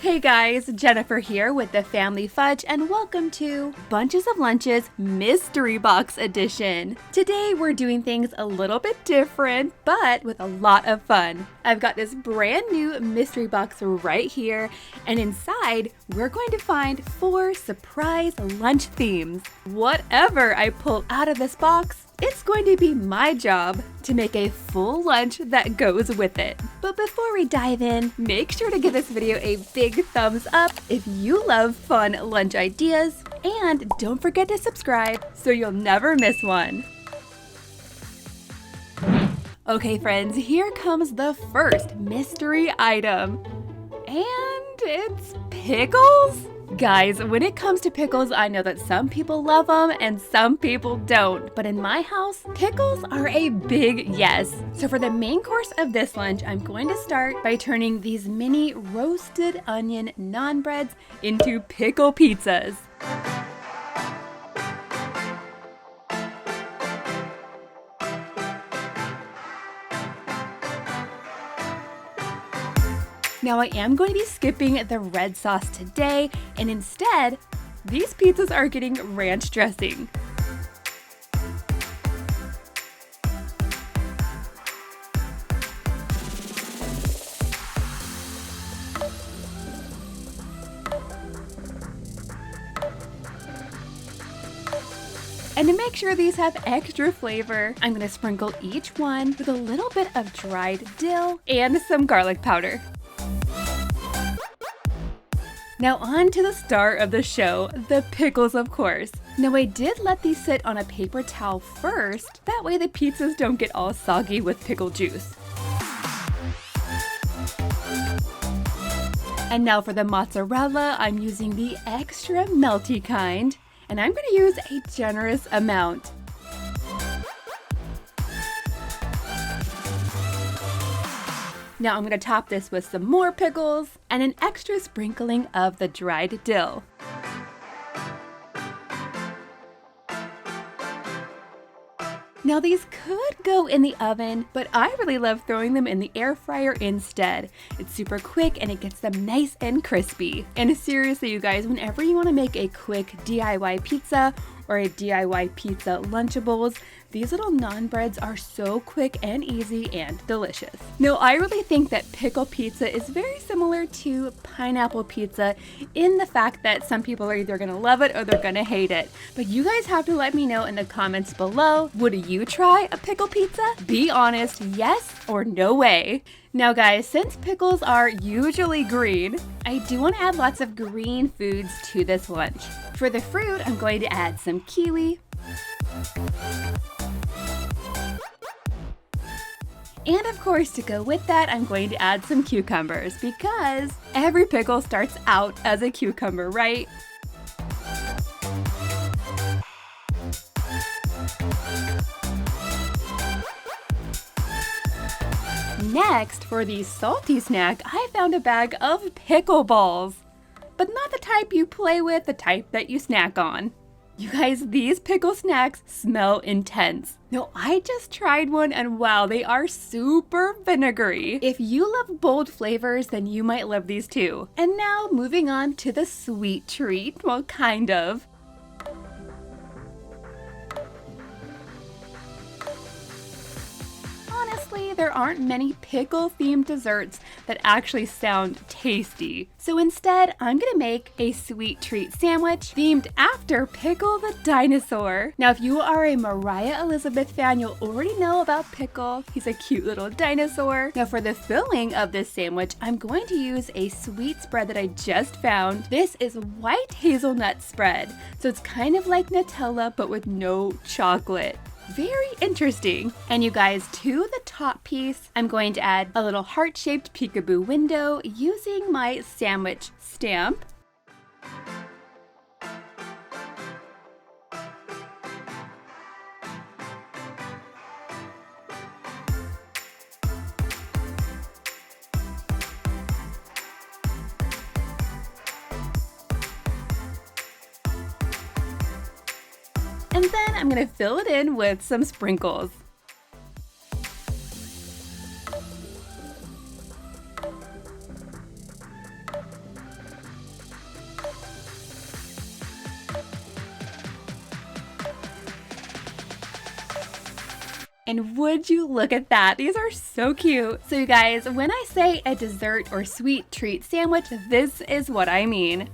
Hey guys, Jennifer here with the Family Fudge and welcome to Bunches of Lunches Mystery Box Edition. Today we're doing things a little bit different, but with a lot of fun. I've got this brand new mystery box right here, and inside we're going to find 4 surprise lunch themes. Whatever I pull out of this box, it's going to be my job to make a full lunch that goes with it. But before we dive in, make sure to give this video a big thumbs up if you love fun lunch ideas, and don't forget to subscribe so you'll never miss one. Okay friends, here comes the first mystery item, and it's pickles? Guys, when it comes to pickles, I know that some people love them and some people don't. But in my house, pickles are a big yes. So for the main course of this lunch, I'm going to start by turning these mini roasted onion naan breads into pickle pizzas. Now I am going to be skipping the red sauce today, and instead, these pizzas are getting ranch dressing. And to make sure these have extra flavor, I'm going to sprinkle each one with a little bit of dried dill and some garlic powder. Now on to the star of the show, the pickles of course. Now I did let these sit on a paper towel first, that way the pizzas don't get all soggy with pickle juice. And now for the mozzarella, I'm using the extra melty kind, and I'm going to use a generous amount. Now I'm going to top this with some more pickles and an extra sprinkling of the dried dill. Now these could go in the oven, but I really love throwing them in the air fryer instead. It's super quick and it gets them nice and crispy. And seriously you guys, whenever you want to make a quick DIY pizza or a DIY pizza Lunchables, these little naan breads are so quick and easy and delicious. Now, I really think that pickle pizza is very similar to pineapple pizza in the fact that some people are either gonna love it or they're gonna hate it. But you guys have to let me know in the comments below, would you try a pickle pizza? Be honest, yes or no way. Now guys, since pickles are usually green, I do want to add lots of green foods to this lunch. For the fruit, I'm going to add some kiwi, and of course, to go with that, I'm going to add some cucumbers because every pickle starts out as a cucumber, right? Next, for the salty snack, I found a bag of pickle balls. But not the type you play with, the type that you snack on. You guys, these pickle snacks smell intense. Now, I just tried one and wow, they are super vinegary. If you love bold flavors, then you might love these too. And now, moving on to the sweet treat, well, kind of. Honestly, there aren't many pickle-themed desserts that actually sound tasty. So instead, I'm gonna make a sweet treat sandwich themed after Pickle the dinosaur. Now, if you are a Mariah Elizabeth fan, you'll already know about Pickle. He's a cute little dinosaur. Now, for the filling of this sandwich, I'm going to use a sweet spread that I just found. This is white hazelnut spread. So it's kind of like Nutella, but with no chocolate. Very interesting. And you guys, to the top piece, I'm going to add a little heart-shaped peekaboo window using my sandwich stamp. And then I'm gonna fill it in with some sprinkles. And would you look at that? These are so cute. So you guys, when I say a dessert or sweet treat sandwich, this is what I mean.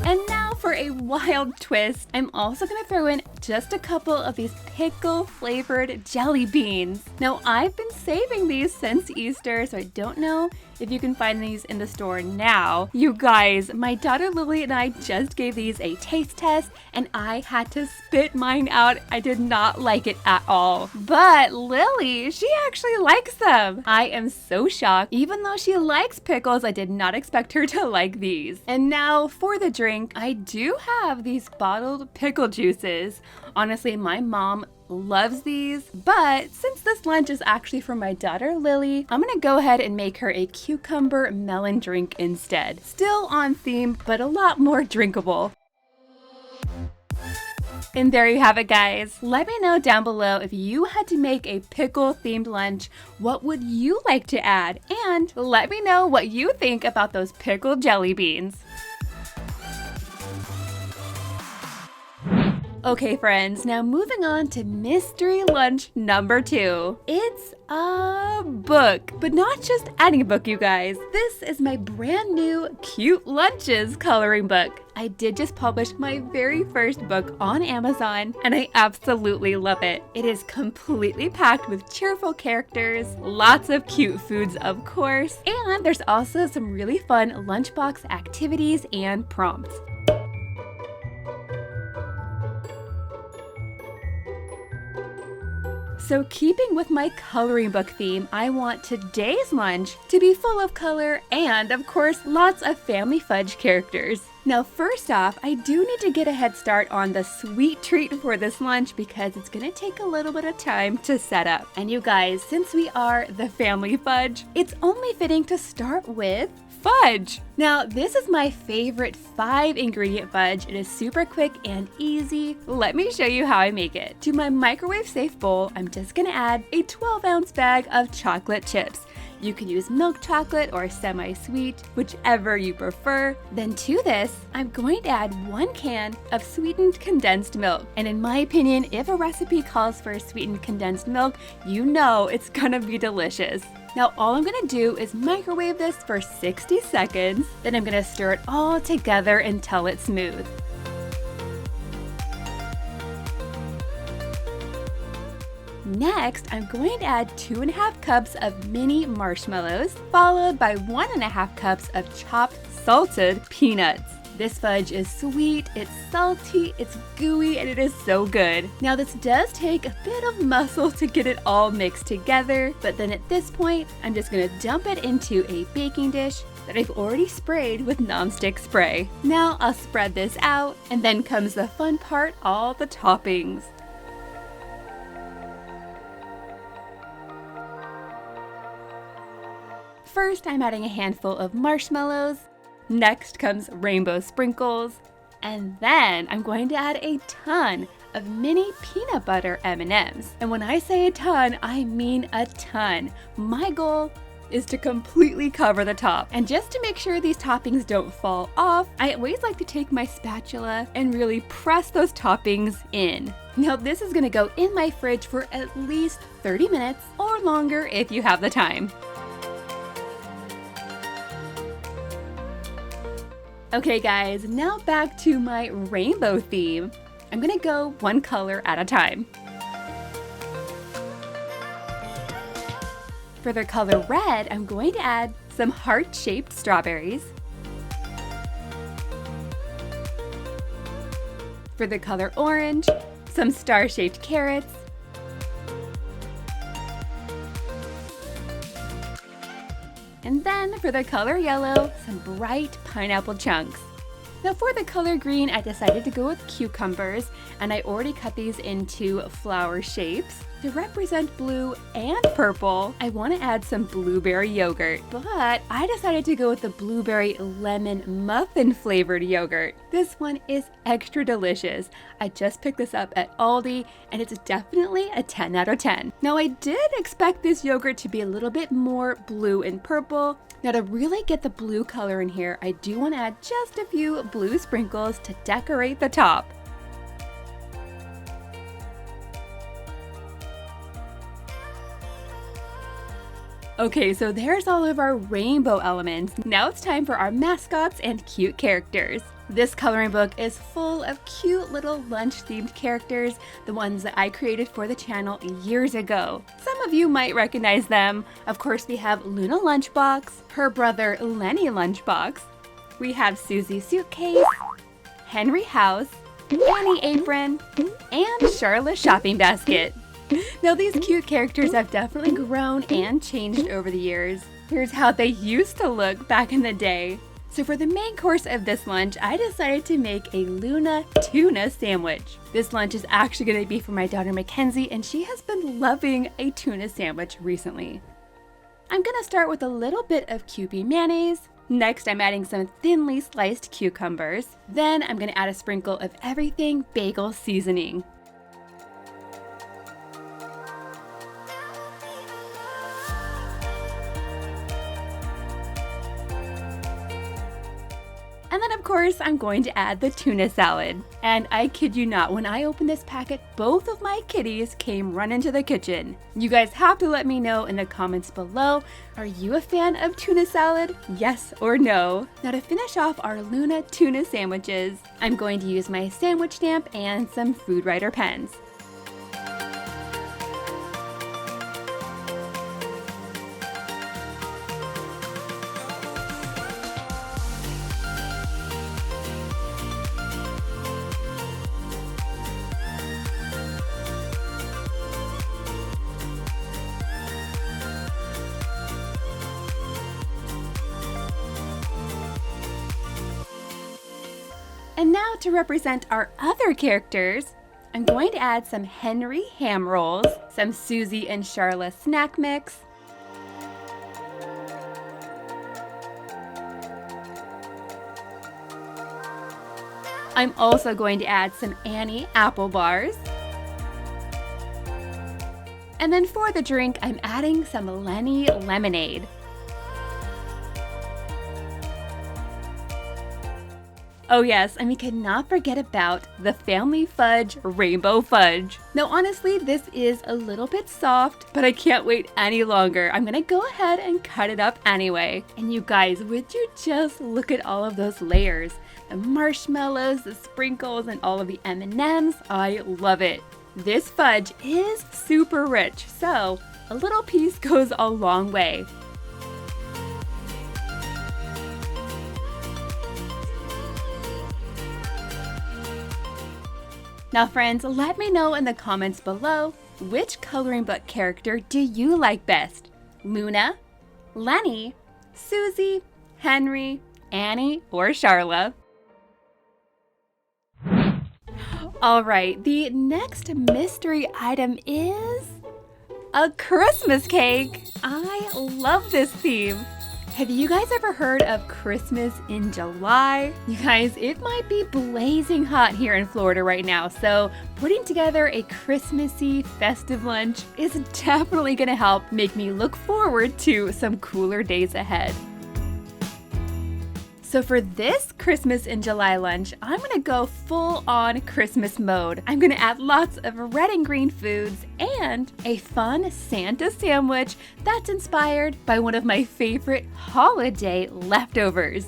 And now for a wild twist, I'm also gonna throw in just a couple of these pickle flavored jelly beans. Now I've been saving these since Easter, so I don't know if you can find these in the store now. You guys, my daughter Lily and I just gave these a taste test and I had to spit mine out. I did not like it at all. But Lily, she actually likes them. I am so shocked. Even though she likes pickles, I did not expect her to like these. And now for the drink, I do have these bottled pickle juices. Honestly, my mom loves these, but since this lunch is actually for my daughter Lily, I'm gonna go ahead and make her a cucumber melon drink instead. Still on theme, but a lot more drinkable. And there you have it, guys. Let me know down below if you had to make a pickle themed lunch, what would you like to add? And let me know what you think about those pickled jelly beans. Okay friends, now moving on to mystery lunch number 2. It's a book, but not just any book, you guys. This is my brand new Cute Lunches coloring book. I did just publish my very first book on Amazon and I absolutely love it. It is completely packed with cheerful characters, lots of cute foods of course, and there's also some really fun lunchbox activities and prompts. So keeping with my coloring book theme, I want today's lunch to be full of color and, of course, lots of family Fudge characters. Now, first off, I do need to get a head start on the sweet treat for this lunch because it's gonna take a little bit of time to set up. And you guys, since we are the family Fudge, it's only fitting to start with fudge. Now, this is my favorite 5-ingredient fudge. It is super quick and easy. Let me show you how I make it. To my microwave safe bowl, I'm just gonna add a 12-ounce bag of chocolate chips. You can use milk chocolate or semi-sweet, whichever you prefer. Then to this, I'm going to add 1 can of sweetened condensed milk. And in my opinion, if a recipe calls for sweetened condensed milk, you know it's gonna be delicious. Now all I'm gonna do is microwave this for 60 seconds, then I'm gonna stir it all together until it's smooth. Next, I'm going to add 2.5 cups of mini marshmallows, followed by 1.5 cups of chopped salted peanuts. This fudge is sweet, it's salty, it's gooey, and it is so good. Now this does take a bit of muscle to get it all mixed together, but then at this point, I'm just gonna dump it into a baking dish that I've already sprayed with nonstick spray. Now I'll spread this out, and then comes the fun part, all the toppings. First, I'm adding a handful of marshmallows. Next comes rainbow sprinkles. And then I'm going to add a ton of mini peanut butter M&Ms. And when I say a ton, I mean a ton. My goal is to completely cover the top. And just to make sure these toppings don't fall off, I always like to take my spatula and really press those toppings in. Now this is gonna go in my fridge for at least 30 minutes or longer if you have the time. Okay guys, now back to my rainbow theme. I'm gonna go 1 color at a time. For the color red, I'm going to add some heart-shaped strawberries. For the color orange, some star-shaped carrots. And then for the color yellow, some bright pineapple chunks. Now for the color green, I decided to go with cucumbers, and I already cut these into flower shapes. To represent blue and purple, I want to add some blueberry yogurt, but I decided to go with the blueberry lemon muffin flavored yogurt. This one is extra delicious. I just picked this up at Aldi, and it's definitely a 10 out of 10. Now I did expect this yogurt to be a little bit more blue and purple. Now to really get the blue color in here, I do want to add just a few blue sprinkles to decorate the top. Okay, so there's all of our rainbow elements. Now it's time for our mascots and cute characters. This coloring book is full of cute little lunch-themed characters, the ones that I created for the channel years ago. Some of you might recognize them. Of course, we have Luna Lunchbox, her brother Lenny Lunchbox. We have Susie Suitcase, Henry House, Annie Apron, and Charla Shopping Basket. Now these cute characters have definitely grown and changed over the years. Here's how they used to look back in the day. So for the main course of this lunch, I decided to make a Luna tuna sandwich. This lunch is actually going to be for my daughter Mackenzie, and she has been loving a tuna sandwich recently. I'm going to start with a little bit of Kewpie mayonnaise. Next, I'm adding some thinly sliced cucumbers. Then I'm going to add a sprinkle of everything bagel seasoning. And then of course, I'm going to add the tuna salad. And I kid you not, when I opened this packet, both of my kitties came running to the kitchen. You guys have to let me know in the comments below, are you a fan of tuna salad? Yes or no? Now to finish off our Luna tuna sandwiches, I'm going to use my sandwich stamp and some Food Writer pens. And now to represent our other characters, I'm going to add some Henry ham rolls, some Susie and Charla snack mix, I'm also going to add some Annie apple bars, and then for the drink, I'm adding some Lenny lemonade. Oh yes, and we cannot forget about the Family Fudge Rainbow Fudge. Now honestly, this is a little bit soft, but I can't wait any longer. I'm gonna go ahead and cut it up anyway. And you guys, would you just look at all of those layers? The marshmallows, the sprinkles, and all of the M&Ms. I love it. This fudge is super rich, so a little piece goes a long way. Now friends, let me know in the comments below, which coloring book character do you like best? Luna, Lenny, Susie, Henry, Annie, or Charla? Alright, the next mystery item is a Christmas cake. I love this theme. Have you guys ever heard of Christmas in July? You guys, it might be blazing hot here in Florida right now, so putting together a Christmassy festive lunch is definitely gonna help make me look forward to some cooler days ahead. So for this Christmas in July lunch, I'm gonna go full on Christmas mode. I'm gonna add lots of red and green foods and a fun Santa sandwich that's inspired by one of my favorite holiday leftovers.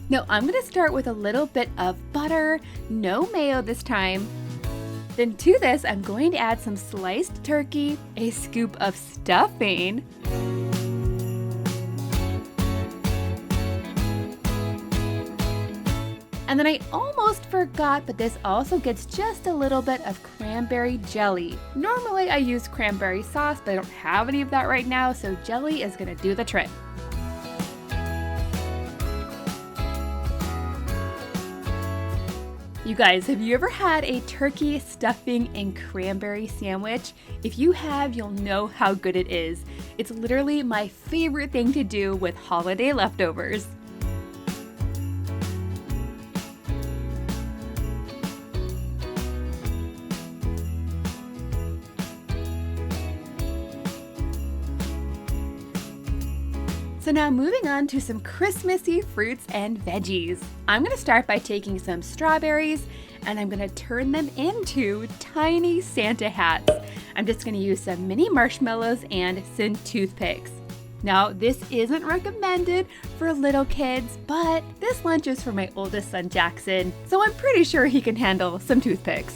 Now I'm gonna start with a little bit of butter, no mayo this time. Then to this, I'm going to add some sliced turkey, a scoop of stuffing, and then I almost forgot, but this also gets just a little bit of cranberry jelly. Normally I use cranberry sauce, but I don't have any of that right now, so jelly is gonna do the trick. You guys, have you ever had a turkey stuffing and cranberry sandwich? If you have, you'll know how good it is. It's literally my favorite thing to do with holiday leftovers. So now moving on to some Christmassy fruits and veggies. I'm gonna start by taking some strawberries and I'm gonna turn them into tiny Santa hats. I'm just gonna use some mini marshmallows and some toothpicks. Now, this isn't recommended for little kids, but this lunch is for my oldest son, Jackson, so I'm pretty sure he can handle some toothpicks.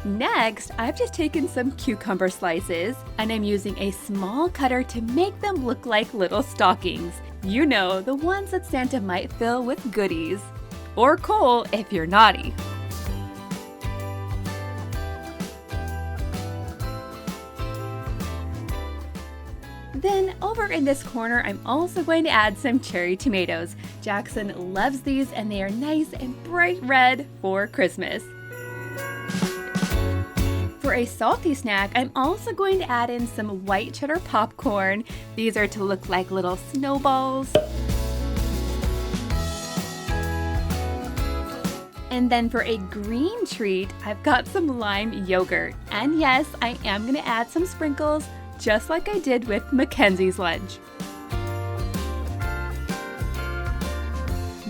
Next, I've just taken some cucumber slices and I'm using a small cutter to make them look like little stockings. You know, the ones that Santa might fill with goodies. Or coal if you're naughty. Then over in this corner, I'm also going to add some cherry tomatoes. Jackson loves these and they are nice and bright red for Christmas. For a salty snack, I'm also going to add in some white cheddar popcorn. These are to look like little snowballs. And then for a green treat, I've got some lime yogurt. And yes, I am going to add some sprinkles, just like I did with Mackenzie's lunch.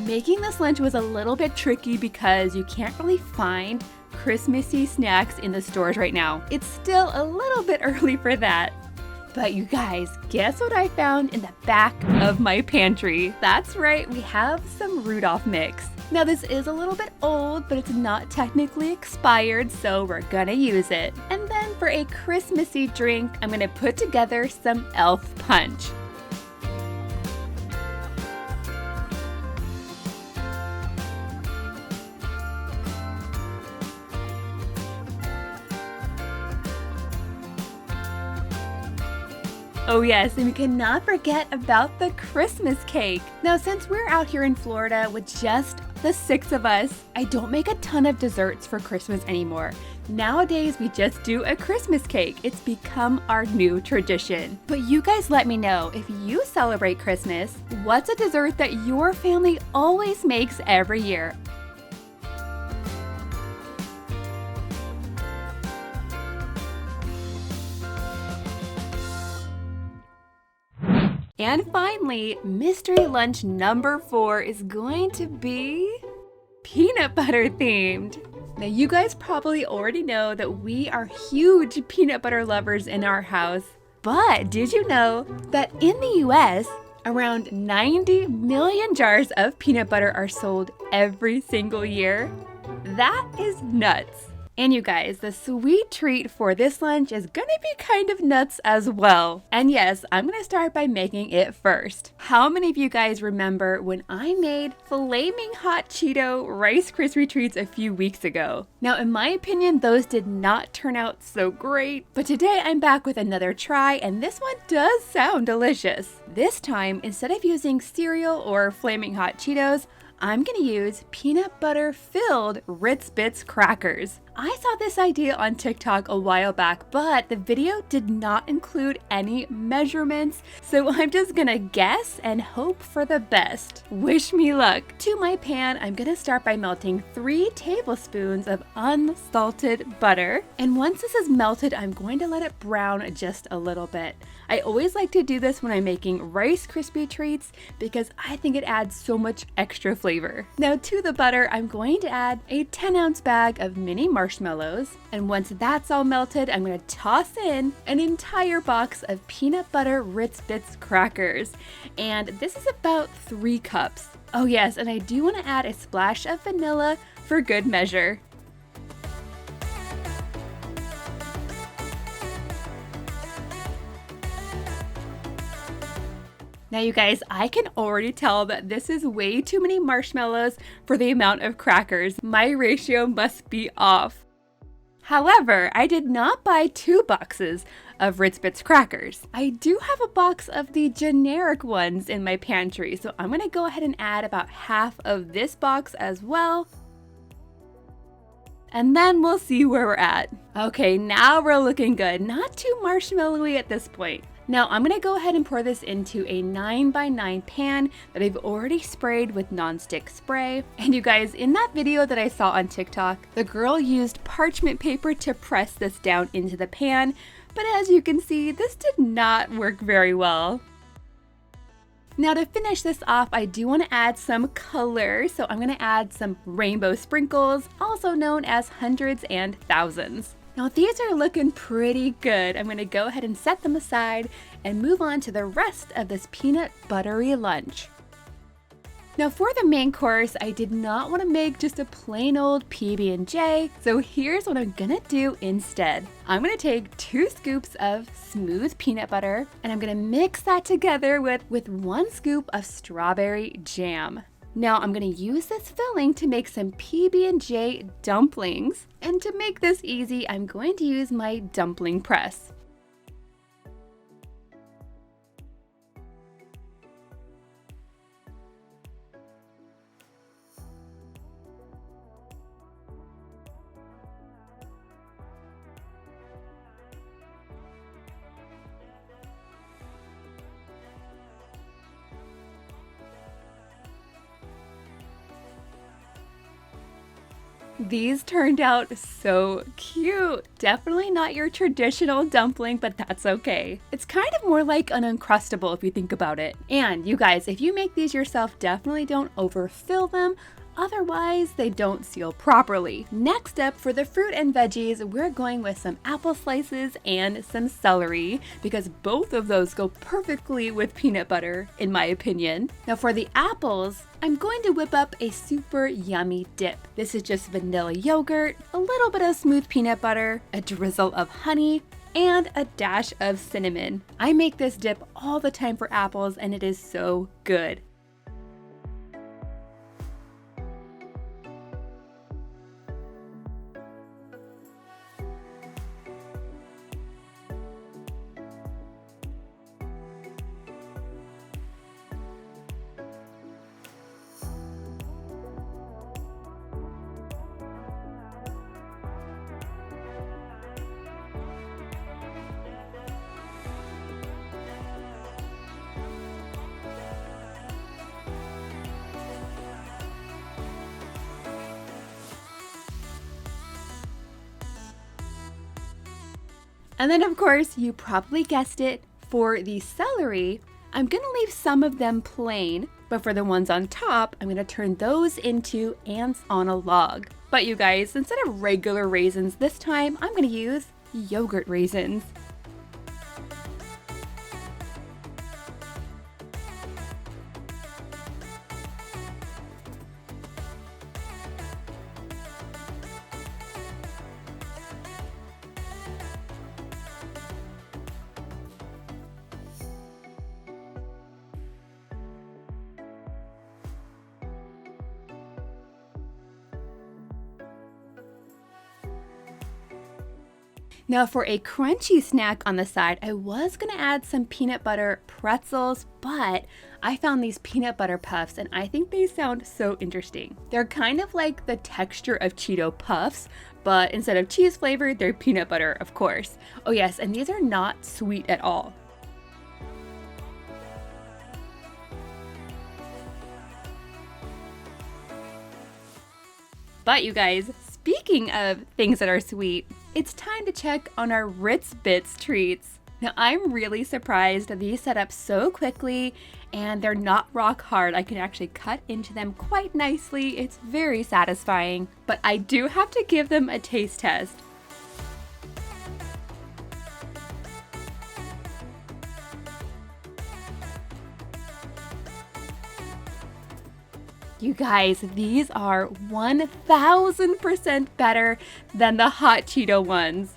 Making this lunch was a little bit tricky because you can't really find Christmassy snacks in the stores right now. It's still a little bit early for that. But you guys, guess what I found in the back of my pantry? That's right, we have some Rudolph mix. Now this is a little bit old, but it's not technically expired, so we're gonna use it. And then for a Christmassy drink, I'm gonna put together some elf punch. Oh yes, and we cannot forget about the Christmas cake. Now since we're out here in Florida with just the 6 of us, I don't make a ton of desserts for Christmas anymore. Nowadays, we just do a Christmas cake. It's become our new tradition. But you guys let me know, if you celebrate Christmas, what's a dessert that your family always makes every year? And finally, mystery lunch number 4 is going to be peanut butter themed. Now you guys probably already know that we are huge peanut butter lovers in our house, but did you know that in the US, around 90 million jars of peanut butter are sold every single year? That is nuts. And you guys, the sweet treat for this lunch is gonna be kind of nuts as well. And yes, I'm gonna start by making it first. How many of you guys remember when I made flaming hot Cheeto Rice Krispie treats a few weeks ago? Now, in my opinion, those did not turn out so great, but today I'm back with another try, and this one does sound delicious. This time, instead of using cereal or flaming hot Cheetos, I'm gonna use peanut butter filled Ritz Bits crackers. I saw this idea on TikTok a while back, but the video did not include any measurements, so I'm just gonna guess and hope for the best. Wish me luck. To my pan, I'm gonna start by melting 3 tablespoons of unsalted butter. And once this is melted, I'm going to let it brown just a little bit. I always like to do this when I'm making Rice Krispie treats because I think it adds so much extra flavor. Now to the butter, I'm going to add a 10-ounce bag of mini marshmallows. And once that's all melted, I'm going to toss in an entire box of peanut butter Ritz Bits crackers. And this is about 3 cups. Oh yes, and I do want to add a splash of vanilla for good measure. Now you guys, I can already tell that this is way too many marshmallows for the amount of crackers. My ratio must be off. However, I did not buy 2 boxes of Ritz Bits crackers. I do have a box of the generic ones in my pantry, so I'm gonna go ahead and add about half of this box as well. And then we'll see where we're at. Okay, now we're looking good. Not too marshmallowy at this point. Now I'm gonna go ahead and pour this into a 9x9 pan that I've already sprayed with nonstick spray. And you guys, in that video that I saw on TikTok, the girl used parchment paper to press this down into the pan, but as you can see, this did not work very well. Now to finish this off, I do want to add some color, so I'm going to add some rainbow sprinkles, also known as hundreds and thousands. Now these are looking pretty good. I'm going to go ahead and set them aside and move on to the rest of this peanut buttery lunch. Now for the main course, I did not want to make just a plain old PB&J, so here's what I'm gonna do instead. I'm gonna take 2 scoops of smooth peanut butter, and I'm gonna mix that together with 1 scoop of strawberry jam. Now I'm gonna use this filling to make some PB&J dumplings, and to make this easy, I'm going to use my dumpling press. These turned out so cute. Definitely not your traditional dumpling, but that's okay. It's kind of more like an Uncrustable if you think about it. And you guys, if you make these yourself, definitely don't overfill them. Otherwise, they don't seal properly. Next up, for the fruit and veggies, we're going with some apple slices and some celery because both of those go perfectly with peanut butter, in my opinion. Now for the apples, I'm going to whip up a super yummy dip. This is just vanilla yogurt, a little bit of smooth peanut butter, a drizzle of honey, and a dash of cinnamon. I make this dip all the time for apples and it is so good. And then of course, you probably guessed it, for the celery, I'm gonna leave some of them plain, but for the ones on top, I'm gonna turn those into ants on a log. But you guys, instead of regular raisins this time, I'm gonna use yogurt raisins. Now for a crunchy snack on the side, I was gonna add some peanut butter pretzels, but I found these peanut butter puffs and I think they sound so interesting. They're kind of like the texture of Cheeto Puffs, but instead of cheese flavored, they're peanut butter, of course. Oh yes, and these are not sweet at all. But you guys, speaking of things that are sweet, it's time to check on our Ritz Bits treats. Now I'm really surprised that these set up so quickly and they're not rock hard. I can actually cut into them quite nicely. It's very satisfying, but I do have to give them a taste test. You guys, these are 1000% better than the hot Cheeto ones.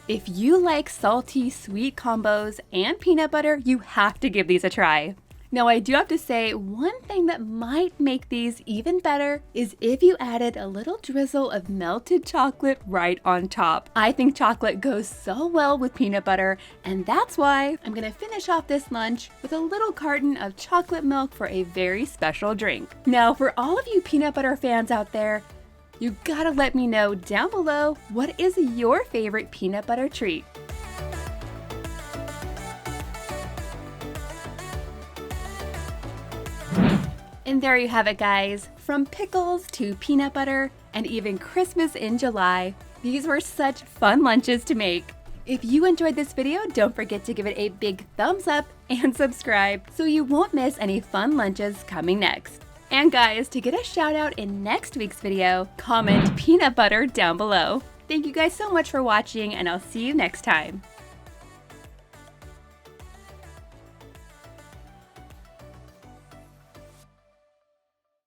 If you like salty, sweet combos and peanut butter, you have to give these a try. Now I do have to say, one thing that might make these even better is if you added a little drizzle of melted chocolate right on top. I think chocolate goes so well with peanut butter, and that's why I'm gonna finish off this lunch with a little carton of chocolate milk for a very special drink. Now for all of you peanut butter fans out there, you gotta let me know down below, what is your favorite peanut butter treat? And there you have it, guys. From pickles to peanut butter and even Christmas in July. These were such fun lunches to make. If you enjoyed this video, don't forget to give it a big thumbs up and subscribe so you won't miss any fun lunches coming next. And guys, to get a shout out in next week's video, comment peanut butter down below. Thank you guys so much for watching, and I'll see you next time.